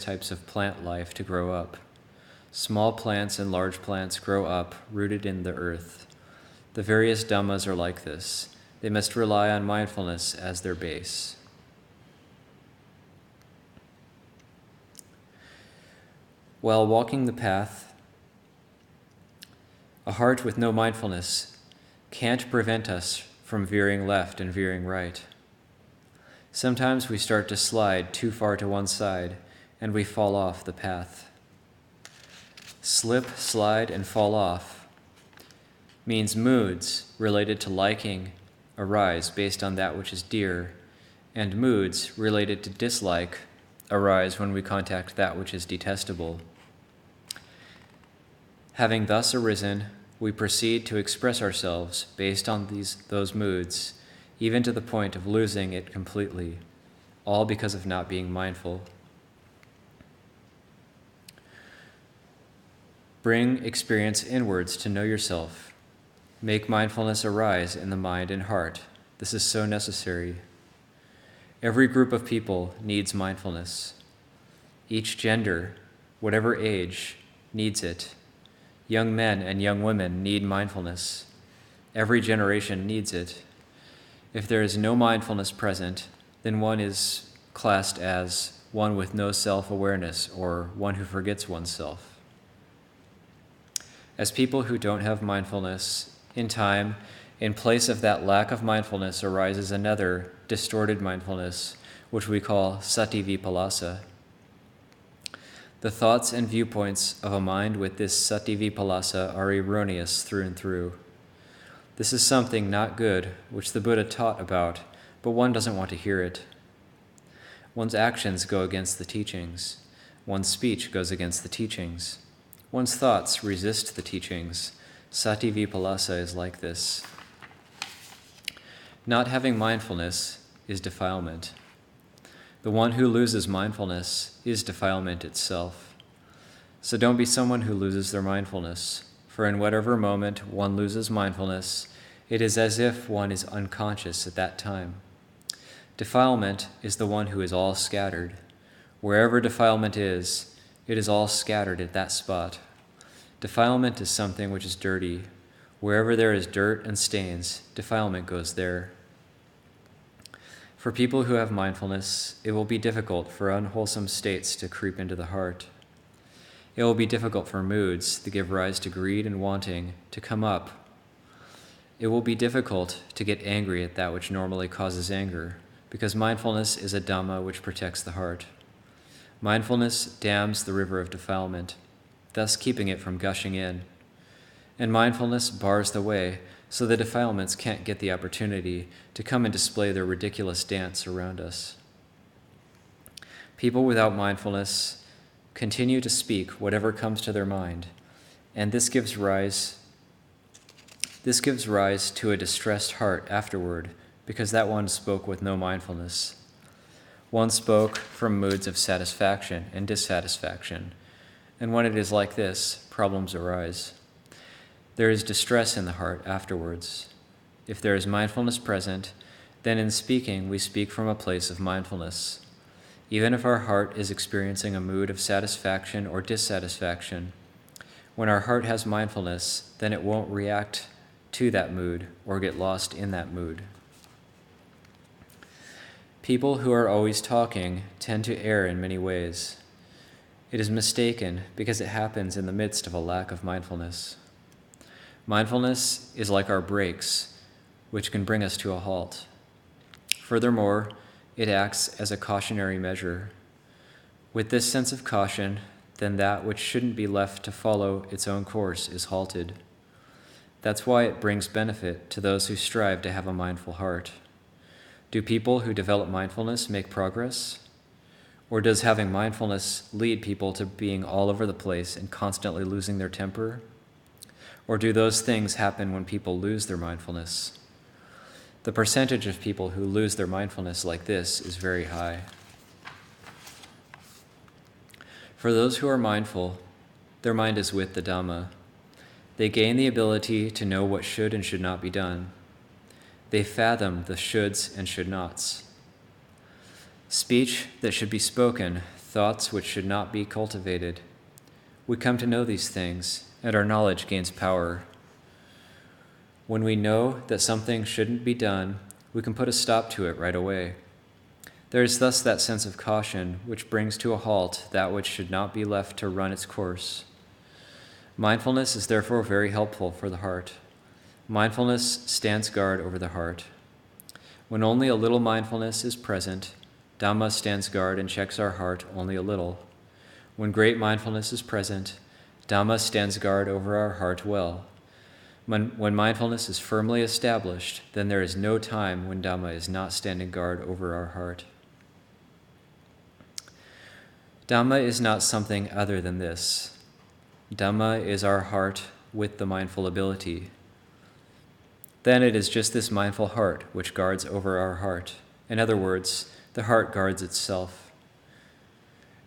types of plant life to grow up. Small plants and large plants grow up, rooted in the earth. The various dhammas are like this. They must rely on mindfulness as their base. While walking the path, a heart with no mindfulness can't prevent us from veering left and veering right. Sometimes we start to slide too far to one side, and we fall off the path. Slip, slide, and fall off means moods related to liking arise based on that which is dear, and moods related to dislike arise when we contact that which is detestable. Having thus arisen, we proceed to express ourselves based on those moods, even to the point of losing it completely, all because of not being mindful. Bring experience inwards to know yourself. Make mindfulness arise in the mind and heart. This is so necessary. Every group of people needs mindfulness. Each gender, whatever age, needs it. Young men and young women need mindfulness. Every generation needs it. If there is no mindfulness present, then one is classed as one with no self-awareness or one who forgets oneself. As people who don't have mindfulness, in time, in place of that lack of mindfulness arises another distorted mindfulness, which we call sati vipallasa. The thoughts and viewpoints of a mind with this sati vipallasa are erroneous through and through. This is something not good, which the Buddha taught about, but one doesn't want to hear it. One's actions go against the teachings. One's speech goes against the teachings. One's thoughts resist the teachings. Sati vipallasa is like this. Not having mindfulness is defilement. The one who loses mindfulness is defilement itself. So don't be someone who loses their mindfulness, for in whatever moment one loses mindfulness, it is as if one is unconscious at that time. Defilement is the one who is all scattered. Wherever defilement is, it is all scattered at that spot. Defilement is something which is dirty. Wherever there is dirt and stains, defilement goes there. For people who have mindfulness, it will be difficult for unwholesome states to creep into the heart. It will be difficult for moods that give rise to greed and wanting to come up. It will be difficult to get angry at that which normally causes anger, because mindfulness is a dhamma which protects the heart. Mindfulness dams the river of defilement, thus keeping it from gushing in. And mindfulness bars the way, so the defilements can't get the opportunity to come and display their ridiculous dance around us. People without mindfulness continue to speak whatever comes to their mind, and this gives rise to a distressed heart afterward, because that one spoke with no mindfulness. One spoke from moods of satisfaction and dissatisfaction, and when it is like this, problems arise. There is distress in the heart afterwards. If there is mindfulness present, then in speaking we speak from a place of mindfulness. Even if our heart is experiencing a mood of satisfaction or dissatisfaction, when our heart has mindfulness, then it won't react to that mood or get lost in that mood. People who are always talking tend to err in many ways. It is mistaken because it happens in the midst of a lack of mindfulness. Mindfulness is like our brakes, which can bring us to a halt. Furthermore, it acts as a cautionary measure. With this sense of caution, then that which shouldn't be left to follow its own course is halted. That's why it brings benefit to those who strive to have a mindful heart. Do people who develop mindfulness make progress? Or does having mindfulness lead people to being all over the place and constantly losing their temper? Or do those things happen when people lose their mindfulness? The percentage of people who lose their mindfulness like this is very high. For those who are mindful, their mind is with the Dhamma. They gain the ability to know what should and should not be done. They fathom the shoulds and should nots. Speech that should be spoken thoughts which should not be cultivated. We come to know these things, and our knowledge gains power. When we know that something shouldn't be done, we can put a stop to it right away. There is thus that sense of caution which brings to a halt that which should not be left to run its course. Mindfulness is therefore very helpful for the heart. Mindfulness stands guard over the heart. When only a little mindfulness is present, Dhamma stands guard and checks our heart only a little. When great mindfulness is present, Dhamma stands guard over our heart well. When mindfulness is firmly established, then there is no time when Dhamma is not standing guard over our heart. Dhamma is not something other than this. Dhamma is our heart with the mindful ability. Then it is just this mindful heart which guards over our heart. In other words, the heart guards itself.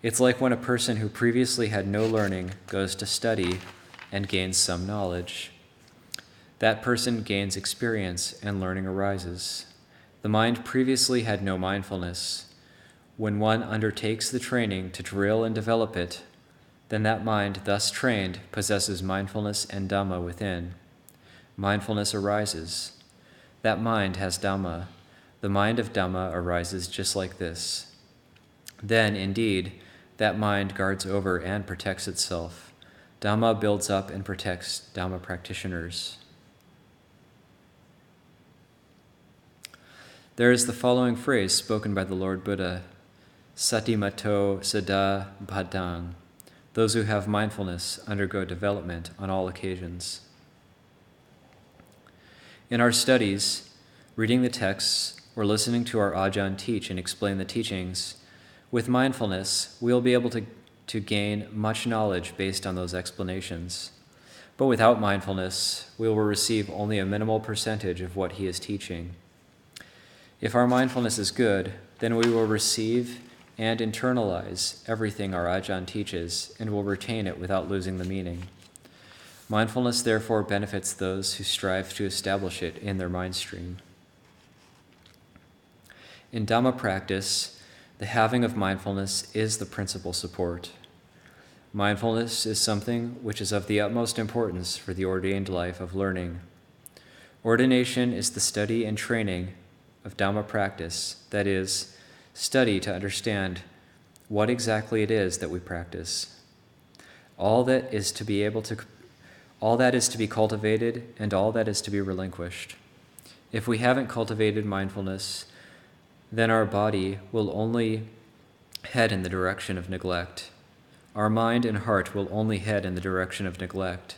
It's like when a person who previously had no learning goes to study and gains some knowledge. That person gains experience and learning arises. The mind previously had no mindfulness. When one undertakes the training to drill and develop it, then that mind thus trained possesses mindfulness and Dhamma within. Mindfulness arises. That mind has Dhamma. The mind of Dhamma arises just like this. Then, indeed, that mind guards over and protects itself. Dhamma builds up and protects Dhamma practitioners. There is the following phrase spoken by the Lord Buddha, Satimato Sada Bhadang. Those who have mindfulness undergo development on all occasions. In our studies, reading the texts, or listening to our Ajahn teach and explain the teachings, with mindfulness, we'll be able to gain much knowledge based on those explanations. But without mindfulness, we will receive only a minimal percentage of what he is teaching. If our mindfulness is good, then we will receive and internalize everything our Ajahn teaches and will retain it without losing the meaning. Mindfulness therefore benefits those who strive to establish it in their mind stream. In Dhamma practice, the having of mindfulness is the principal support. Mindfulness is something which is of the utmost importance for the ordained life of learning. Ordination is the study and training of Dhamma practice, that is, study to understand what exactly it is that we practice. All that is to be cultivated and all that is to be relinquished. If we haven't cultivated mindfulness, then our body will only head in the direction of neglect. Our mind and heart will only head in the direction of neglect.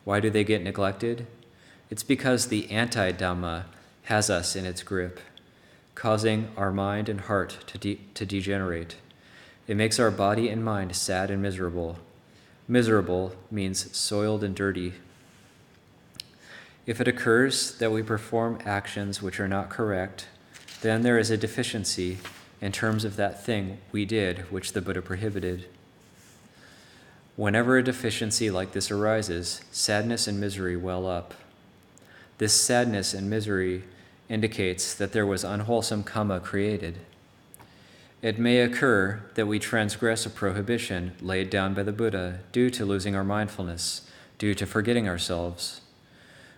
Why do they get neglected? It's because the anti-Dhamma has us in its grip, causing our mind and heart to degenerate. It makes our body and mind sad and miserable. Miserable means soiled and dirty. If it occurs that we perform actions which are not correct, then there is a deficiency in terms of that thing we did which the Buddha prohibited. Whenever a deficiency like this arises, sadness and misery well up. This sadness and misery indicates that there was unwholesome karma created. It may occur that we transgress a prohibition laid down by the Buddha due to losing our mindfulness, due to forgetting ourselves.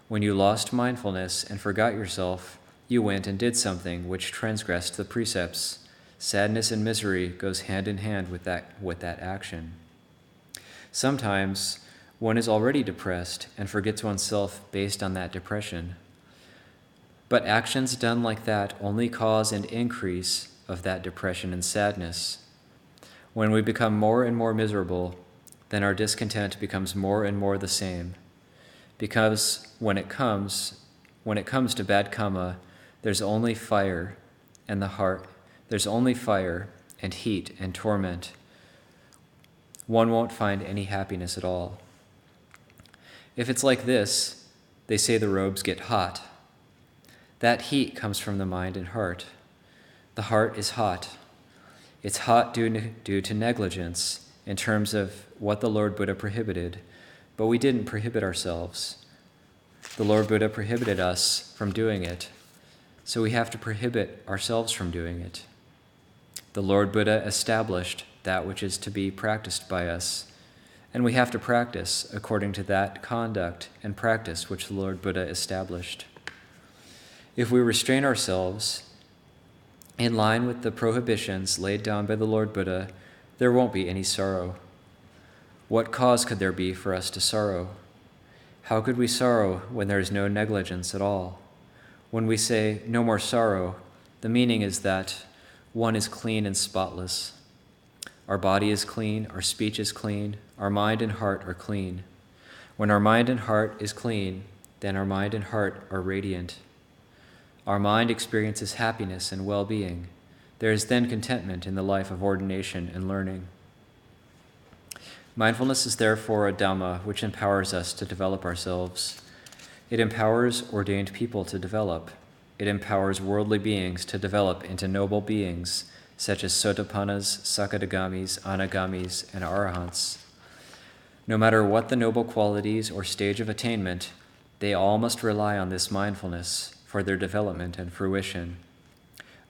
When you lost mindfulness and forgot yourself, you went and did something which transgressed the precepts. Sadness and misery goes hand in hand with that action. Sometimes one is already depressed and forgets oneself based on that depression. But actions done like that only cause an increase of that depression and sadness. When we become more and more miserable, then our discontent becomes more and more the same. Because when it comes to bad karma, there's only fire and the heart. There's only fire and heat and torment. One won't find any happiness at all. If it's like this, they say the robes get hot. That heat comes from the mind and heart. The heart is hot. It's hot due to negligence in terms of what the Lord Buddha prohibited, but we didn't prohibit ourselves. The Lord Buddha prohibited us from doing it, so we have to prohibit ourselves from doing it. The Lord Buddha established that which is to be practiced by us, and we have to practice according to that conduct and practice which the Lord Buddha established. If we restrain ourselves in line with the prohibitions laid down by the Lord Buddha, there won't be any sorrow. What cause could there be for us to sorrow? How could we sorrow when there is no negligence at all? When we say no more sorrow, the meaning is that one is clean and spotless. Our body is clean, our speech is clean, our mind and heart are clean. When our mind and heart is clean, then our mind and heart are radiant. Our mind experiences happiness and well-being. There is then contentment in the life of ordination and learning. Mindfulness is therefore a Dhamma which empowers us to develop ourselves. It empowers ordained people to develop. It empowers worldly beings to develop into noble beings, such as Sotapannas, Sakadagamis, Anagamis, and Arahants. No matter what the noble qualities or stage of attainment, they all must rely on this mindfulness for their development and fruition.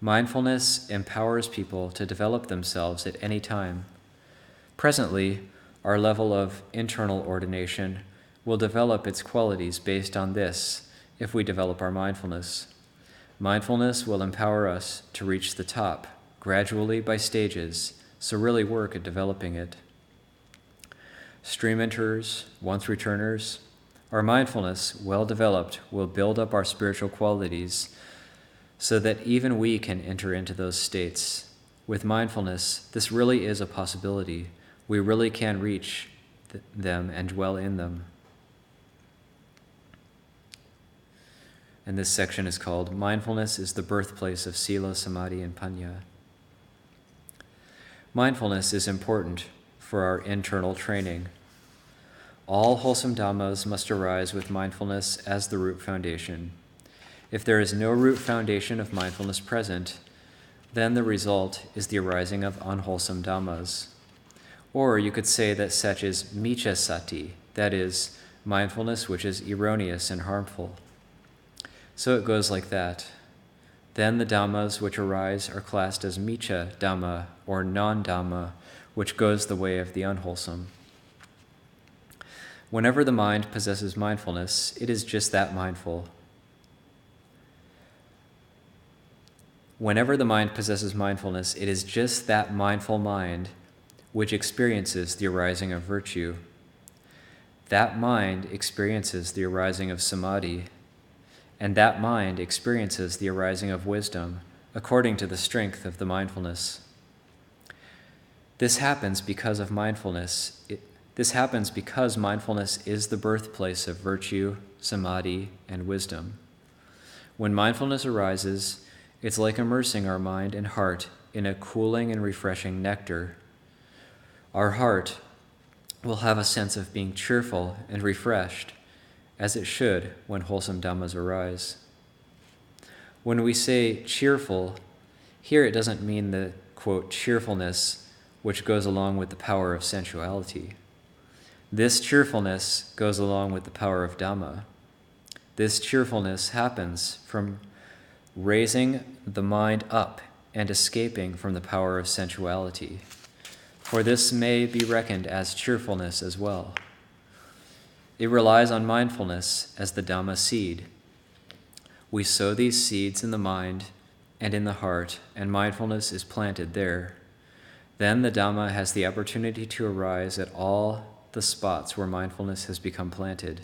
Mindfulness empowers people to develop themselves at any time. Presently, our level of internal ordination will develop its qualities based on this if we develop our mindfulness. Mindfulness will empower us to reach the top, gradually by stages, so really work at developing it. Stream enterers, once returners, our mindfulness, well developed, will build up our spiritual qualities so that even we can enter into those states. With mindfulness, this really is a possibility. We really can reach them and dwell in them. And this section is called Mindfulness is the Birthplace of Sila, Samadhi, and Panya. Mindfulness is important for our internal training. All wholesome dhammas must arise with mindfulness as the root foundation. If there is no root foundation of mindfulness present, then the result is the arising of unwholesome dhammas. Or you could say that such is miccha sati, that is, mindfulness which is erroneous and harmful. So it goes like that. Then the dhammas which arise are classed as miccha dhamma, or non-dhamma, which goes the way of the unwholesome. Whenever the mind possesses mindfulness, it is just that mindful. Whenever the mind possesses mindfulness, it is just that mindful mind which experiences the arising of virtue. That mind experiences the arising of samadhi, and that mind experiences the arising of wisdom according to the strength of the mindfulness. This happens because of mindfulness. This happens because mindfulness is the birthplace of virtue, samadhi, and wisdom. When mindfulness arises, it's like immersing our mind and heart in a cooling and refreshing nectar. Our heart will have a sense of being cheerful and refreshed, as it should when wholesome dhammas arise. When we say cheerful, here it doesn't mean the, quote, cheerfulness which goes along with the power of sensuality. This cheerfulness goes along with the power of Dhamma. This cheerfulness happens from raising the mind up and escaping from the power of sensuality. For this may be reckoned as cheerfulness as well. It relies on mindfulness as the Dhamma seed. We sow these seeds in the mind and in the heart, and mindfulness is planted there. Then the Dhamma has the opportunity to arise at all the spots where mindfulness has become planted.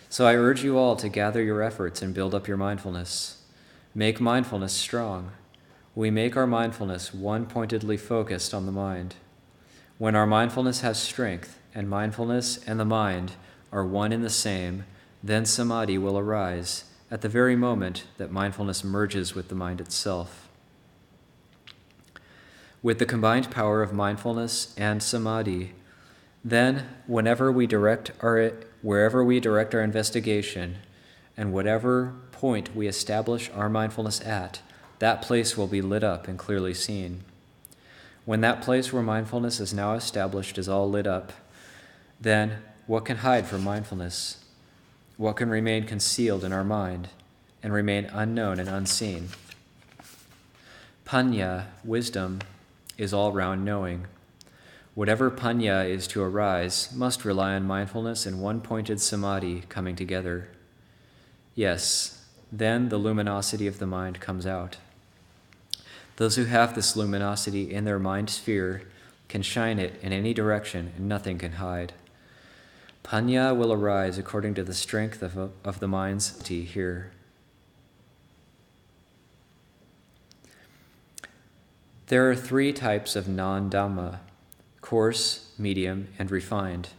So I urge you all to gather your efforts and build up your mindfulness. Make mindfulness strong. We make our mindfulness one-pointedly focused on the mind. When our mindfulness has strength, and mindfulness and the mind are one in the same, then samadhi will arise at the very moment that mindfulness merges with the mind itself. With the combined power of mindfulness and samadhi, then wherever we direct our investigation, and whatever point we establish our mindfulness at, that place will be lit up and clearly seen. When that place where mindfulness is now established is all lit up, then what can hide from mindfulness? What can remain concealed in our mind and remain unknown and unseen? Panya, wisdom, is all-round knowing. Whatever panya is to arise must rely on mindfulness and one-pointed samadhi coming together. Yes, then the luminosity of the mind comes out. Those who have this luminosity in their mind sphere can shine it in any direction and nothing can hide. Panya will arise according to the strength of the mind's tea here. There are 3 types of non-Dhamma: coarse, medium, and refined.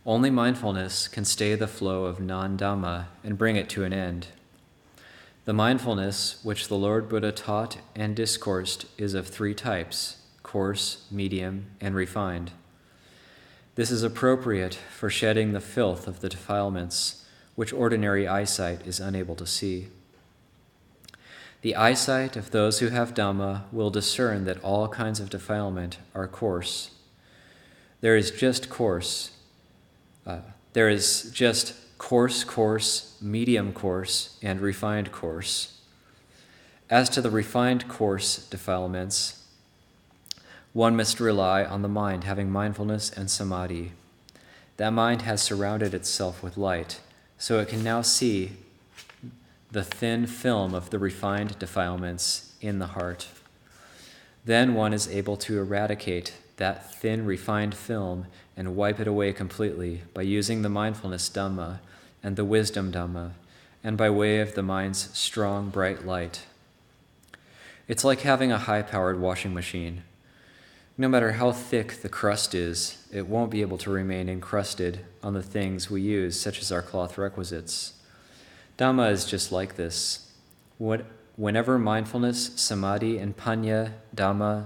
Only mindfulness can stay the flow of non-Dhamma and bring it to an end. The mindfulness which the Lord Buddha taught and discoursed is of 3 types: coarse, medium, and refined. This is appropriate for shedding the filth of the defilements which ordinary eyesight is unable to see. The eyesight of those who have Dhamma will discern that all kinds of defilement are coarse. There is just coarse, coarse, medium coarse, and refined coarse. As to the refined coarse defilements, one must rely on the mind having mindfulness and samadhi. That mind has surrounded itself with light, so it can now see the thin film of the refined defilements in the heart. Then one is able to eradicate that thin refined film and wipe it away completely by using the mindfulness Dhamma and the wisdom Dhamma, and by way of the mind's strong, bright light. It's like having a high-powered washing machine. No matter how thick the crust is, it won't be able to remain encrusted on the things we use, such as our cloth requisites. Dhamma is just like this. Whenever mindfulness, samadhi, and panya dhammas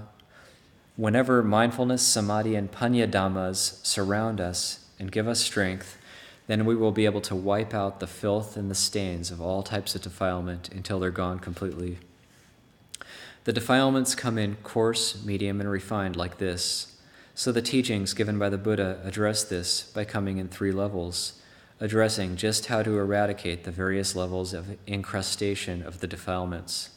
surround us and give us strength, then we will be able to wipe out the filth and the stains of all types of defilement until they're gone completely. The defilements come in coarse, medium, and refined like this. So the teachings given by the Buddha address this by coming in 3 levels, addressing just how to eradicate the various levels of incrustation of the defilements.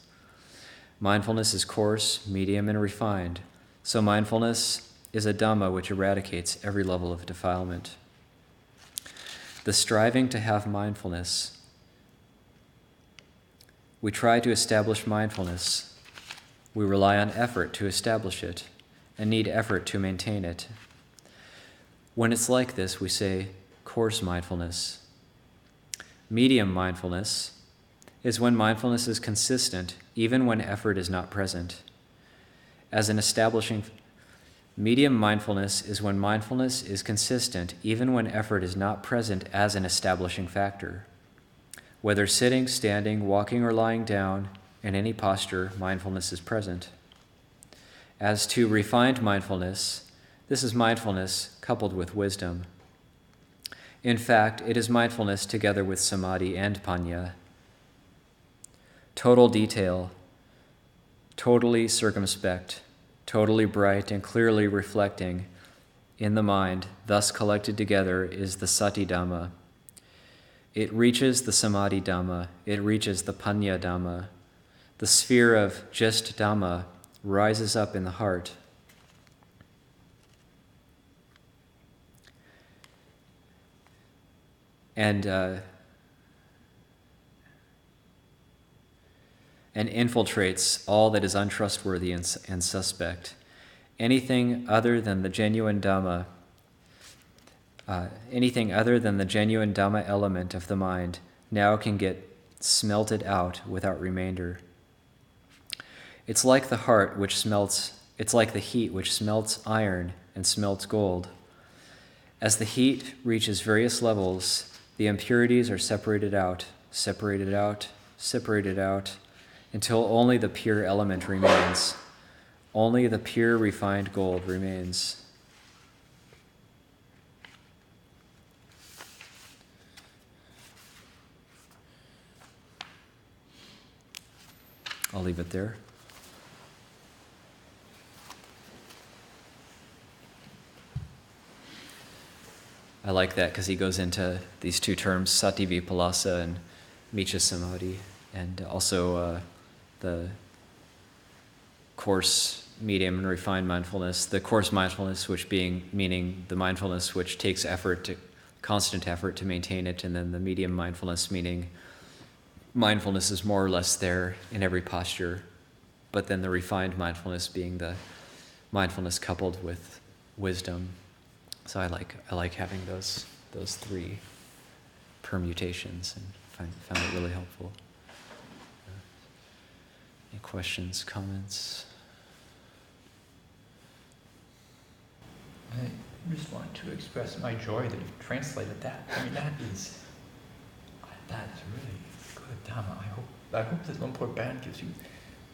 Mindfulness is coarse, medium, and refined, so mindfulness is a Dhamma which eradicates every level of defilement. The striving to have mindfulness. We try to establish mindfulness. We rely on effort to establish it and need effort to maintain it. When it's like this, we say, coarse mindfulness. Medium mindfulness is when mindfulness is consistent, even when effort is not present. Medium mindfulness is when mindfulness is consistent, even when effort is not present as an establishing factor. Whether sitting, standing, walking, or lying down, in any posture, mindfulness is present. As to refined mindfulness, this is mindfulness coupled with wisdom. In fact, it is mindfulness together with samadhi and panya. Total detail, totally circumspect, totally bright and clearly reflecting in the mind, thus collected together, is the sati Dhamma. It reaches the samadhi Dhamma, it reaches the panya Dhamma. The sphere of just Dhamma rises up in the heart. And infiltrates all that is untrustworthy and suspect. Anything other than the genuine Dhamma element of the mind now can get smelted out without remainder. It's like the heat which smelts iron and smelts gold. As the heat reaches various levels, the impurities are separated out, until only the pure element remains. Only the pure refined gold remains. I'll leave it there. I like that because he goes into these 2 terms, sati vipallasa and micca samadhi, and also the coarse, medium, and refined mindfulness. The coarse mindfulness, meaning the mindfulness which takes constant effort to maintain it, and then the medium mindfulness, meaning mindfulness is more or less there in every posture, but then the refined mindfulness being the mindfulness coupled with wisdom. So I like having those three permutations, and found it really helpful. Any questions, comments? I just want to express my joy that you've translated that. I mean, that's really good, Dhamma. I hope that Luang Por Baen gives you.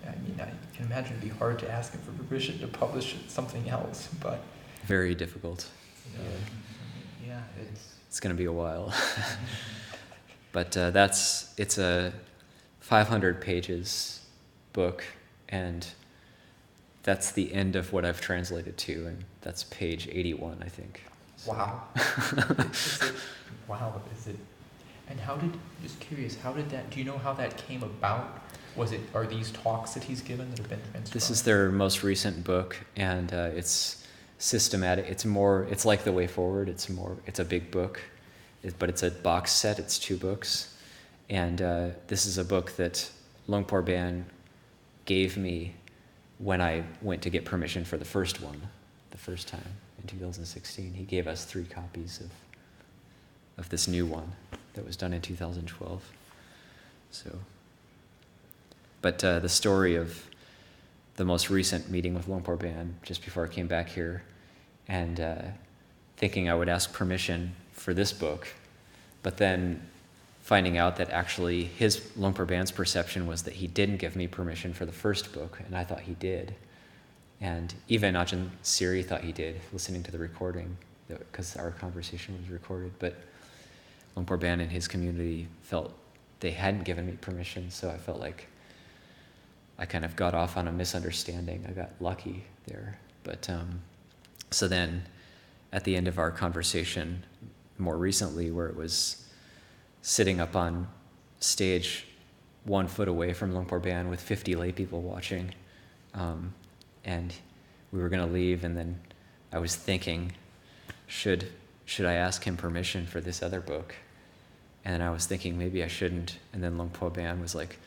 I mean, I can imagine it'd be hard to ask him for permission to publish something else, but very difficult. Yeah, it's going to be a while. But it's a 500 pages book, and that's the end of what I've translated to, and that's page 81, I think. So. Wow. Wow, is it? And just curious, do you know how that came about? Are these talks that he's given that have been transcribed? This is their most recent book, and it's systematic. It's like The Way Forward. It's a big book, but it's a box set. It's 2 books. And this is a book that Luang Por Baen gave me when I went to get permission for the first time in 2016. He gave us 3 copies of this new one that was done in 2012. So, but the story of the most recent meeting with Luang Por Baen just before I came back here, and thinking I would ask permission for this book, but then finding out that actually Luang Por Baen's perception was that he didn't give me permission for the first book, and I thought he did. And even Ajahn Siri thought he did, listening to the recording, because our conversation was recorded. But Luang Por Baen and his community felt they hadn't given me permission, so I felt like I kind of got off on a misunderstanding. I got lucky there. But so then at the end of our conversation more recently, where it was sitting up on stage 1 foot away from Luang Por Baen with 50 lay people watching, and we were going to leave, and then I was thinking, should I ask him permission for this other book? And I was thinking maybe I shouldn't, and then Luang Por Baen was like,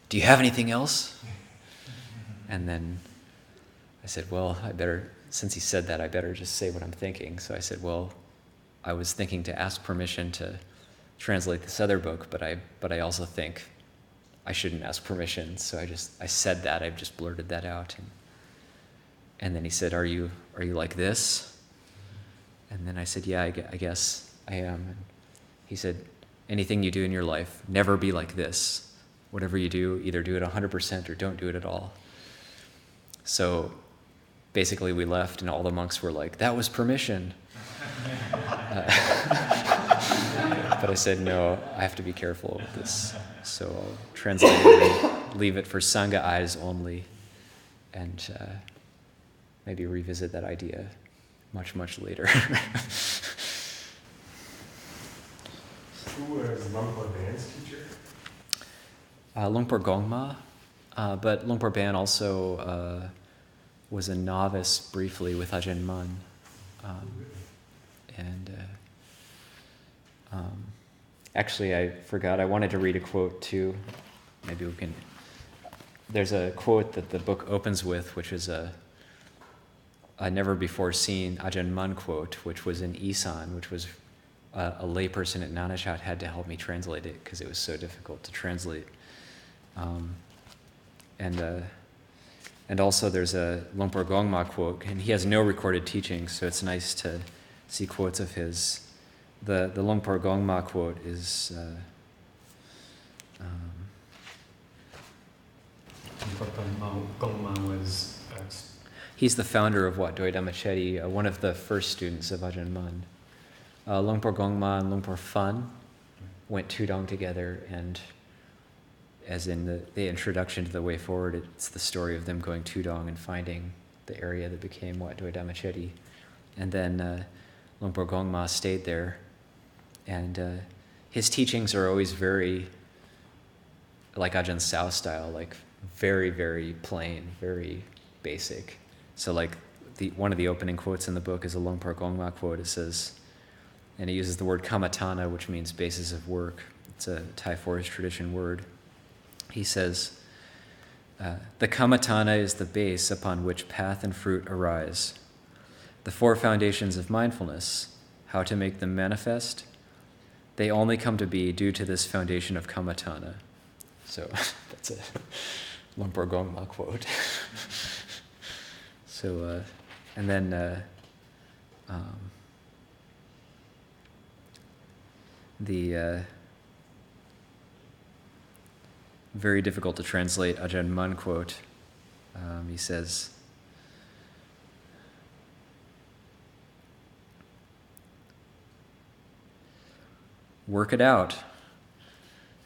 "Do you have anything else?" And then I said, well, since he said that, I better just say what I'm thinking. So I said, well, I was thinking to ask permission to translate this other book, but I also think I shouldn't ask permission. So I said that, I just blurted that out. And then he said, are you like this? And then I said, yeah, I guess I am. And he said, anything you do in your life, never be like this. Whatever you do, either do it 100% or don't do it at all. So basically we left, and all the monks were like, that was permission. But I said, no, I have to be careful with this. So I'll translate it and leave it for Sangha eyes only, and maybe revisit that idea much, much later. Who was Luang Por Baen's teacher? Luang Por Gongma, but Luang Por Baen also was a novice briefly with Ajahn Mun. Actually, I forgot, I wanted to read a quote too. Maybe we can. There's a quote that the book opens with, which is a never before seen Ajahn Mun quote, which was in Isan, which was a layperson at Nanashat had to help me translate it because it was so difficult to translate. And also there's a Luang Por Gongma quote, and he has no recorded teachings, so it's nice to see quotes of his. The Luang Por Gongma quote is Gongma was... he's the founder of Wat Doi Dhammachetty, one of the first students of Ajahn Mun. Luang Por Gongma and Luang Por Fun went Tudong together, and as in the introduction to The Way Forward, it's the story of them going Tudong and finding the area that became Wat Doi Dhammachetty. And then Luang Por Gongma stayed there, and his teachings are always very, like Ajahn Sao style, like very, very plain, very basic. So like one of the opening quotes in the book is a Luang Por Gongma quote. It says, and it uses the word kamatana, which means basis of work. It's a Thai forest tradition word. He says, the kamatana is the base upon which path and fruit arise. The four foundations of mindfulness, how to make them manifest, they only come to be due to this foundation of kamatana. So that's a Luang Por Gongma quote. So, and then the very difficult to translate Ajahn Ñāṇiko quote. He says, work it out.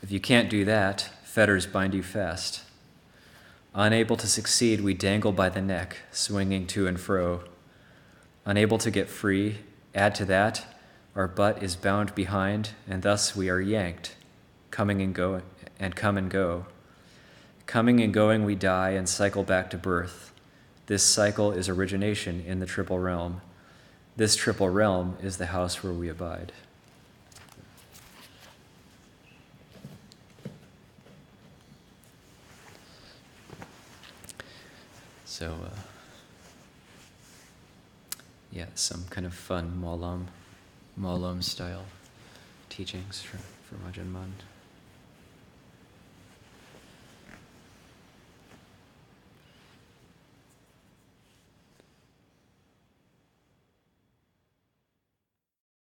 If you can't do that, fetters bind you fast. Unable to succeed, we dangle by the neck, swinging to and fro. Unable to get free, add to that, our butt is bound behind, and thus we are yanked, coming and go, and come and go. Coming and going, we die and cycle back to birth. This cycle is origination in the triple realm. This triple realm is the house where we abide. So, yeah, some kind of fun Molam style teachings from Ajahn Ñāṇiko.